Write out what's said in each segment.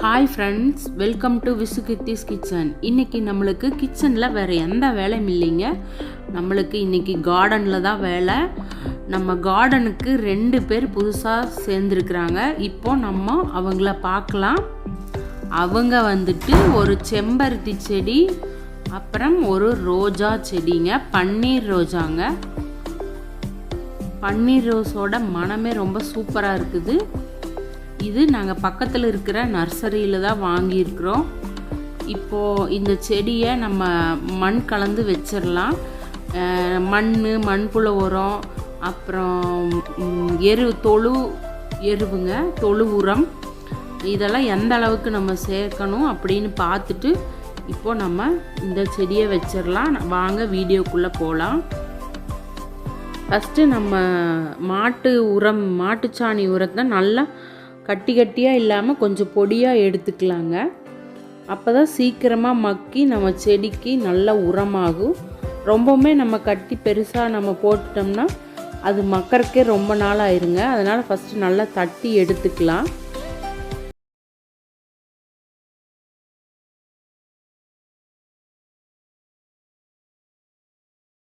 Hi friends, welcome to விசுகித்திஸ் kitchen. இன்றைக்கி நம்மளுக்கு கிச்சனில் வேறு எந்த வேலையும் இல்லைங்க. நம்மளுக்கு இன்றைக்கி கார்டனில் தான் வேலை. நம்ம கார்டனுக்கு 2 பேர் புதுசாக சேர்ந்துருக்குறாங்க. இப்போ நம்ம அவங்கள பார்க்கலாம். அவங்க வந்துட்டு ஒரு செம்பருத்தி செடி, அப்புறம் ஒரு ரோஜா செடிங்க, பன்னீர் ரோஜாங்க. பன்னீர் ரோஸோட மனமே ரொம்ப சூப்பராக இருக்குது. இது நாங்கள் பக்கத்தில் இருக்கிற நர்சரியில் தான் வாங்கியிருக்கிறோம். இப்போது இந்த செடியை நம்ம மண் கலந்து வச்சிடலாம். மண்புழு உரம், அப்புறம் தொழு உரம், இதெல்லாம் எந்த அளவுக்கு நம்ம சேர்க்கணும் அப்படின்னு பார்த்துட்டு இப்போது நம்ம இந்த செடியை வச்சிடலாம். வாங்க வீடியோக்குள்ளே போகலாம். ஃபஸ்ட்டு நம்ம மாட்டுச்சாணி உரத்தை நல்லா கட்டியாக இல்லாமல் கொஞ்சம் பொடியாக எடுத்துக்கலாங்க. அப்போ தான் சீக்கிரமாக மக்கி நம்ம செடிக்கு நல்லா உரமாகும். ரொம்பவுமே நம்ம கட்டி பெருசாக நம்ம போட்டுட்டோம்னா அது மக்கறக்கே ரொம்ப நாள் ஆயிருங்க. அதனால் ஃபஸ்ட்டு நல்லா தட்டி எடுத்துக்கலாம்.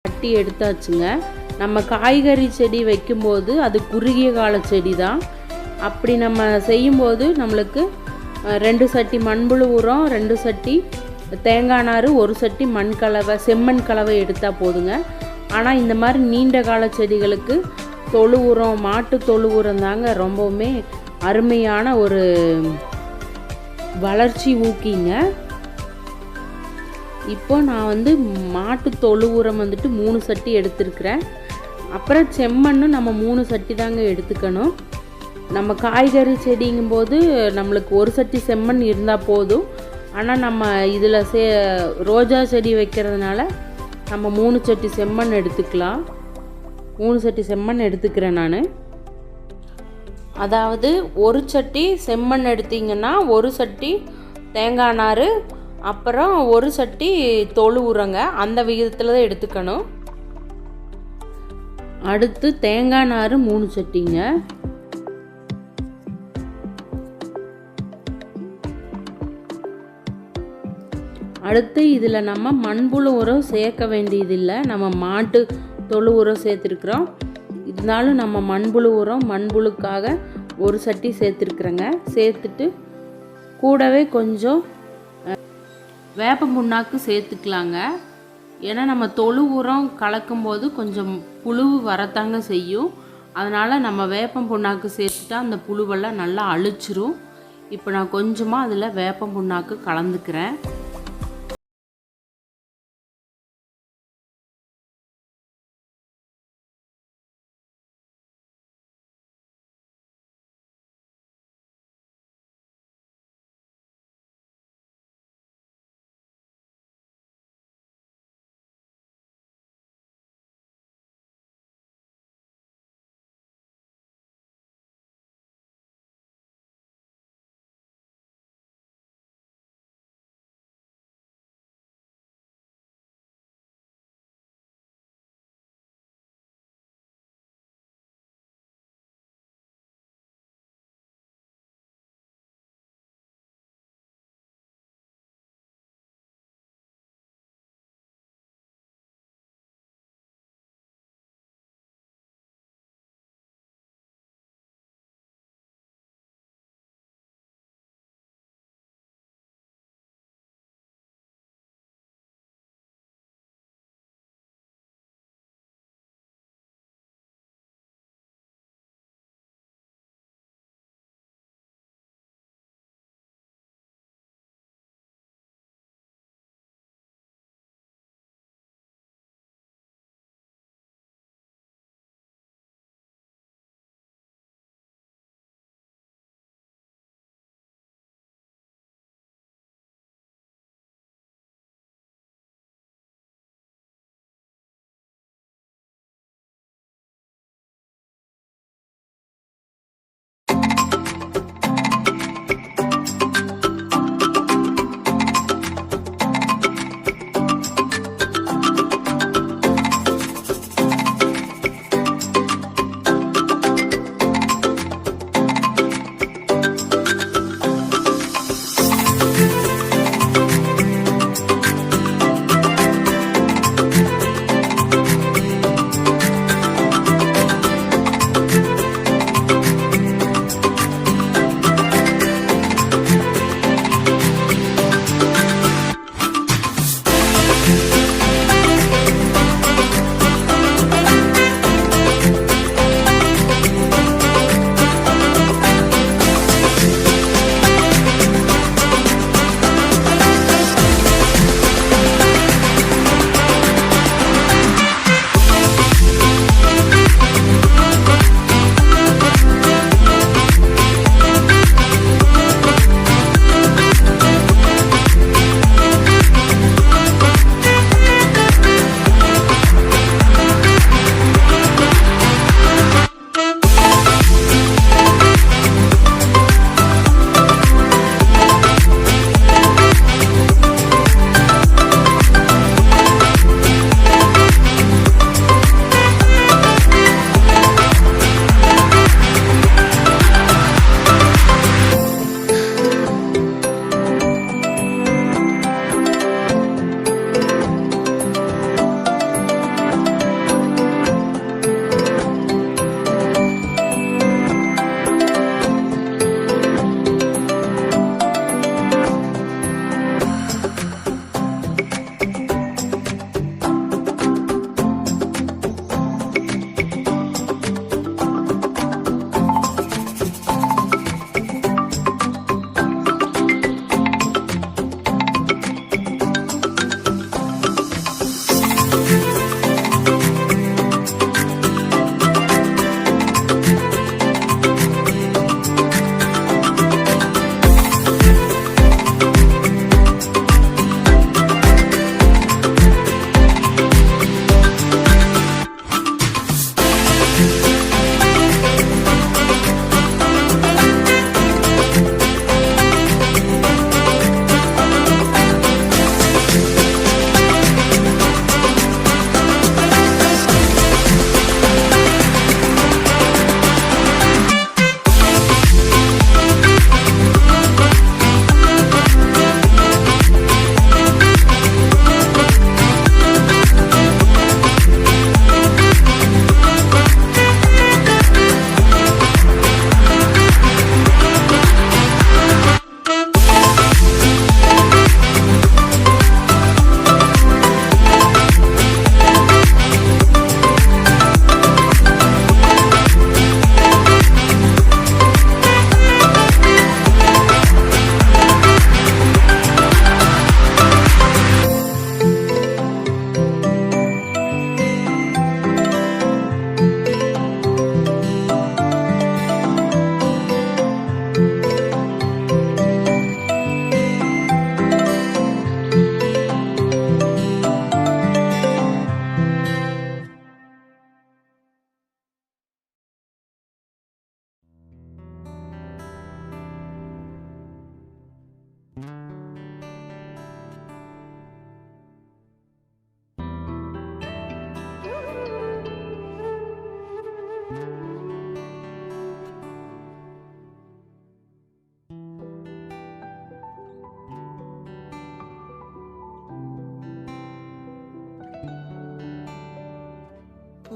தட்டி எடுத்தாச்சுங்க. நம்ம காய்கறி செடி வைக்கும்போது அது குறுகிய கால செடி தான். அப்படி நம்ம செய்யும்போது நம்மளுக்கு 2 சட்டி மண்புழு உரம், 2 சட்டி தேங்காய் நார், 1 சட்டி செம்மண் கலவை எடுத்தால் போதுங்க. ஆனால் இந்த மாதிரி நீண்ட கால செடிகளுக்கு தொழு உரம், மாட்டு தொழு உரம் தாங்க ரொம்பவுமே அருமையான ஒரு வளர்ச்சி ஊக்கிங்க. இப்போ நான் மாட்டு தொழு உரம் 3 சட்டி எடுத்துருக்கிறேன். அப்புறம் செம்மண்ணும் நம்ம 3 சட்டி தாங்க எடுத்துக்கணும். நம்ம காய்கறி செடிங்கும்போது நம்மளுக்கு 1 சட்டி செம்மண் இருந்தால் போதும். ஆனால் நம்ம இதில் ரோஜா செடி வைக்கிறதுனால நம்ம 3 சட்டி செம்மண் எடுத்துக்கலாம். 3 சட்டி செம்மண் எடுத்துக்கிறேன் நான். அதாவது 1 சட்டி செம்மண் எடுத்திங்கன்னா 1 சட்டி தேங்காய் நார், அப்புறம் 1 சட்டி தொழு உரங்க, அந்த விகிதத்தில் தான் எடுத்துக்கணும். அடுத்து தேங்காய் நார் 3 சட்டிங்க. அடுத்து இதில் நம்ம மண்புழு உரம் சேர்க்க வேண்டியதில்லை. நம்ம மாட்டு தொழு உரம் சேர்த்துருக்குறோம். இருந்தாலும் நம்ம மண்புழுக்காக 1 சட்டி சேர்த்துருக்குறேங்க. சேர்த்துட்டு கூடவே கொஞ்சம் வேப்ப புண்ணாக்கு சேர்த்துக்கலாங்க. ஏன்னா நம்ம தொழு உரம் கலக்கும்போது கொஞ்சம் புழு வரத்தாங்க செய்யும். அதனால் நம்ம வேப்பம் புண்ணாக்கு சேர்த்துட்டா அந்த புழுவெல்லாம் நல்லா அழிச்சிரும். இப்போ நான் கொஞ்சமாக அதில் வேப்பம் புண்ணாக்கு கலந்துக்கிறேன்.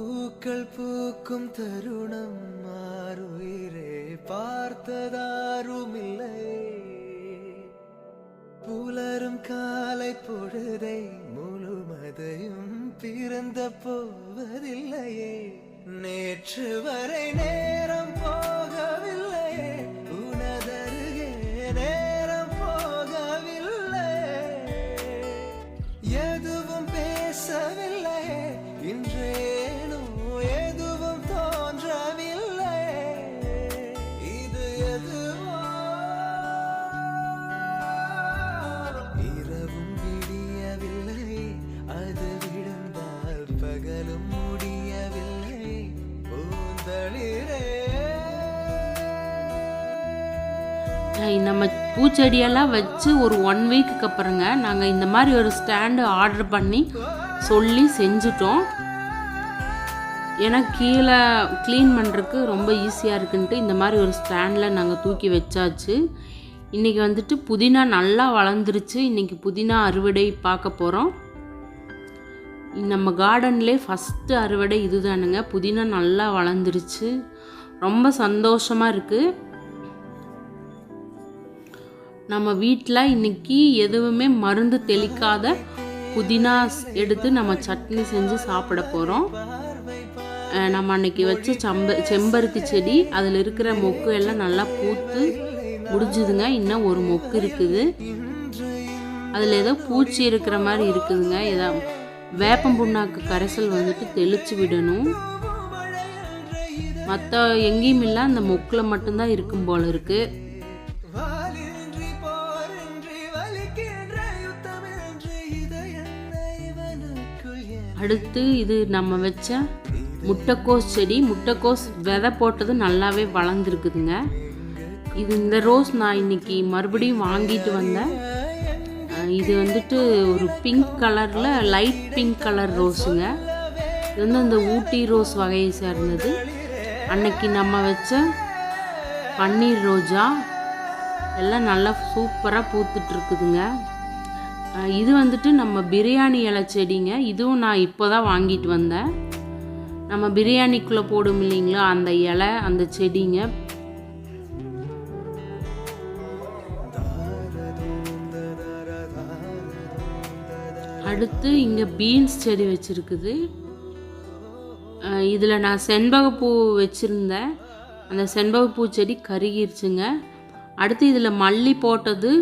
பூக்கள் பூக்கும் தருணம் மாறுயிரே பார்த்ததாருமில்லை. புலரும் காலை பொழுதை முழுமதையும் பிறந்த போவதில்லையே. நேற்று வரை நேரம் போகவில்லையே, உனதருகே நேரம் போகவில்லை. எதுவும் பேசவில்லையே, இன்றேனோ எதுவும் தோன்றவில்லை. இது எதுவோ இரவும் விடியவில்லை, அது விழுந்தால் பகலும் முடியவில்லை. பூந்தளிரே நம்ம பூச்செடியெல்லாம் வச்சு ஒரு 1 வீக்குக்கு அப்புறங்க நாங்கள் இந்த மாதிரி ஒரு ஸ்டாண்டு ஆர்டர் பண்ணி சொல்லி செஞ்சுட்டோம். ஏன்னா கீழே க்ளீன் பண்ணுறதுக்கு ரொம்ப ஈஸியாக இருக்குன்ட்டு இந்த மாதிரி ஒரு ஸ்டாண்டில் நாங்கள் தூக்கி வச்சாச்சு. இன்றைக்கி வந்துட்டு புதினா நல்லா வளர்ந்துருச்சு. இன்றைக்கி புதினா அறுவடை பார்க்க போகிறோம். நம்ம கார்டன்லே ஃபஸ்ட்டு அறுவடை இதுதானுங்க. புதினா நல்லா வளர்ந்துருச்சு, ரொம்ப சந்தோஷமாக இருக்குது. நம்ம வீட்டில் இன்றைக்கி எதுவுமே மருந்து தெளிக்காத புதினா எடுத்து நம்ம சட்னி செஞ்சு சாப்பிட போகிறோம். நம்ம அன்றைக்கி வச்ச செம்பருத்தி செடி அதில் இருக்கிற மொக்கு எல்லாம் நல்லா பூத்து முடிஞ்சுதுங்க. இன்னும் ஒரு மொக்கு இருக்குது, அதில் ஏதோ பூச்சி இருக்கிற மாதிரி இருக்குதுங்க. ஏதோ வேப்பம் புண்ணாக்கு கரைசல் வந்துட்டு தெளித்து விடணும். மற்ற எங்கேயும் இல்லை, அந்த மொக்கில் மட்டும்தான் இருக்கும் போல இருக்குது. அடுத்து இது நம்ம வச்ச முட்டைக்கோஸ் செடி. முட்டைக்கோஸ் விதை போட்டது நல்லாவே வளர்ந்துருக்குதுங்க. இந்த ரோஸ் நான் இன்னைக்கு மறுபடியும் வாங்கிட்டு வந்தேன். இது வந்துட்டு ஒரு பிங்க் கலரில் லைட் பிங்க் கலர் ரோஸுங்க. இது வந்து அந்த ஊட்டி ரோஸ் வகையை சேர்ந்தது. அன்னைக்கு நம்ம வச்ச பன்னீர் ரோஜா எல்லாம் நல்லா சூப்பராக பூத்துட்ருக்குதுங்க. இது வந்துட்டு நம்ம பிரியாணி இலை செடிங்க. இதுவும் நான் இப்போ தான் வாங்கிட்டு வந்தேன். நம்ம பிரியாணிக்குள்ளே போடும் இல்லைங்களா அந்த இலை, அந்த செடிங்க. அடுத்து இங்கே பீன்ஸ் செடி வச்சுருக்குது. இதில் நான் செண்பகப்பூ வச்சுருந்தேன். அந்த செண்பகப்பூ செடி கருகிருச்சுங்க. அடுத்து இதில் மல்லி போட்டது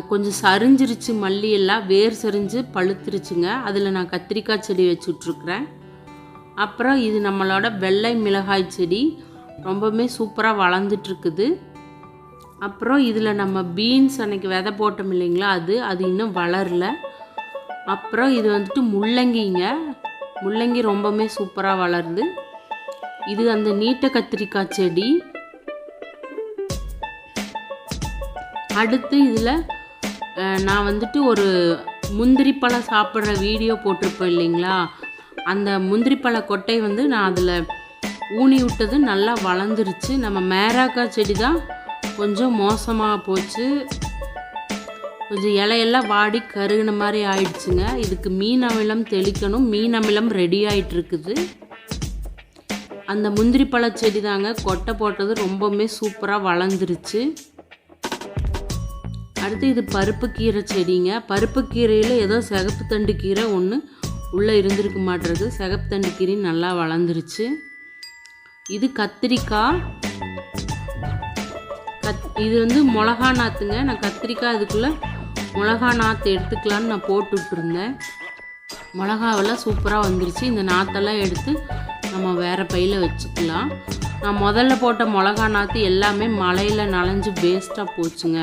கொஞ்சம் சரிஞ்சிருச்சு, மல்லி எல்லாம் வேர் சரிஞ்சு பழுத்துருச்சுங்க. அதில் நான் கத்திரிக்காய் செடி வச்சுட்ருக்குறேன். அப்புறம் இது நம்மளோட வெள்ளை மிளகாய் செடி ரொம்பவுமே சூப்பராக வளர்ந்துட்டுருக்குது. அப்புறம் இதில் நம்ம பீன்ஸ் அன்றைக்கி விதை போட்டோம் இல்லைங்களா, அது இன்னும் வளரல. அப்புறம் இது வந்துட்டு முள்ளங்கிங்க. முள்ளங்கி ரொம்பவுமே சூப்பராக வளருது. இது அந்த நீட்ட கத்திரிக்காய் செடி. அடுத்து இதில் நான் வந்துட்டு ஒரு முந்திரி பழம் சாப்பிட்ற வீடியோ போட்டிருப்பேன் இல்லைங்களா, அந்த முந்திரி பழ கொட்டை வந்து நான் அதில் ஊனி விட்டது நல்லா வளர்ந்துருச்சு. நம்ம மேராக்காய் செடி தான் கொஞ்சம் மோசமாக போச்சு. கொஞ்சம் இலையெல்லாம் வாடி கருகின மாதிரி ஆயிடுச்சுங்க. இதுக்கு மீன் அமிலம் தெளிக்கணும். மீன் அமிலம் ரெடி ஆகிட்டுருக்குது. அந்த முந்திரி பழ செடி தாங்க கொட்டை போட்டது ரொம்பவுமே சூப்பராக வளர்ந்துருச்சு. அடுத்து இது பருப்பு கீரை செடிங்க. பருப்பு கீரையில் ஏதோ சிகப்பு தண்டு கீரை ஒன்று உள்ளே இருந்திருக்க மாட்டுறது. சிகப்பு தண்டு கீரை நல்லா வளர்ந்துருச்சு. இது கத்திரிக்காய். இது வந்து மிளகா நாற்றுங்க. நான் கத்திரிக்காய் இதுக்குள்ளே மிளகா நாற்று எடுத்துக்கலான்னு நான் போட்டு விட்டுருந்தேன். மிளகாவெல்லாம் சூப்பராக வந்துருச்சு. இந்த நாற்றெல்லாம் எடுத்து நம்ம வேறு பையில் வச்சுக்கலாம். நான் முதல்ல போட்ட மிளகா நாற்று எல்லாமே மழையில் நனைஞ்சு வேஸ்ட்டாக போச்சுங்க.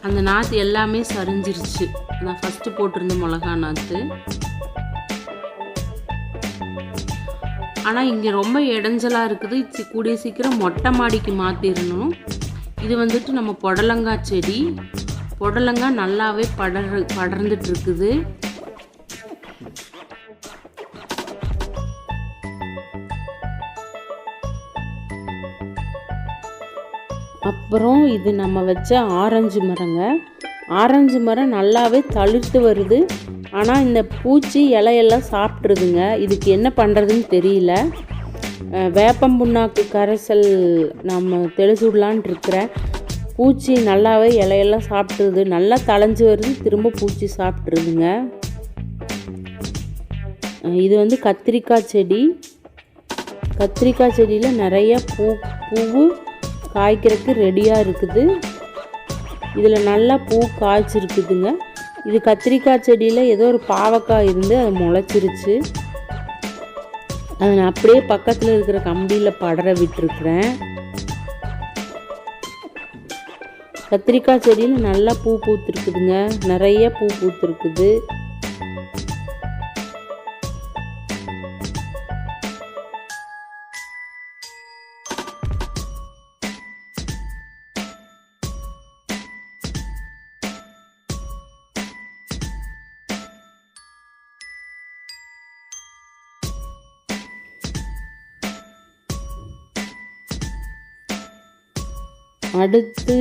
அந்த நாற்று எல்லாமே சரிஞ்சிருச்சு. நான் ஃபஸ்ட்டு போட்டிருந்த மிளகா நாற்று. ஆனால் இங்கே ரொம்ப இடைஞ்சலாக இருக்குது. கூடிய சீக்கிரம் மொட்டை மாடிக்கு மாற்றிடணும். இது வந்துட்டு நம்ம புடலங்காய் செடி. புடலங்காய் நல்லாவே படர்ந்துட்டு இருக்குது. அப்புறம் இது நம்ம வச்ச ஆரஞ்சு மரங்க. ஆரஞ்சு மரம் நல்லாவே தளிர்த்து வருது. ஆனால் இந்த பூச்சி இலையெல்லாம் சாப்பிட்ருதுங்க. இதுக்கு என்ன பண்ணுறதுன்னு தெரியல. வேப்பம் புண்ணாக்கு கரைசல் நம்ம தெளிச்சு விடலான் இருக்கிறேன். பூச்சி நல்லாவே இலையெல்லாம் சாப்பிட்ருது. நல்லா தளைஞ்சு வருது, திரும்ப பூச்சி சாப்பிட்ருதுங்க. இது வந்து கத்திரிக்காய் செடி. கத்திரிக்காய் செடியில் நிறைய பூவு காய்க்கிறதுக்கு ரெடியாக இருக்குது. இதில் நல்லா பூ காய்ச்சிருக்குதுங்க. இது கத்திரிக்காய் செடியில் ஏதோ ஒரு பாவக்காய் இருந்து அது முளைச்சிருச்சு. அதை நான் அப்படியே பக்கத்தில் இருக்கிற கம்பியில் படர விட்டுருக்குறேன். கத்திரிக்காய் செடியில் நல்லா பூ பூத்துருக்குதுங்க. நிறைய பூ பூத்துருக்குது. அடுத்து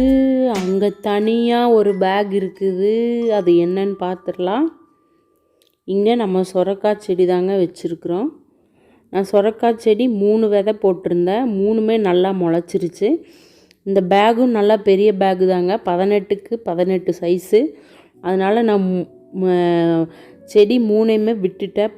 அங்கே தனியாக ஒரு பேக் இருக்குது. அது என்னன்னு பார்த்துடலாம். இங்கே நம்ம சொரக்காய் செடி தாங்க வச்சுருக்குறோம். நான் சொரக்காய் செடி 3 விதை போட்டிருந்தேன். 3மே நல்லா முளைச்சிருச்சு. இந்த பேகும் நல்லா பெரிய பேகு தாங்க, 18க்கு 18 சைஸு. அதனால் நான் செடி 3யுமே விட்டுட்டேன்.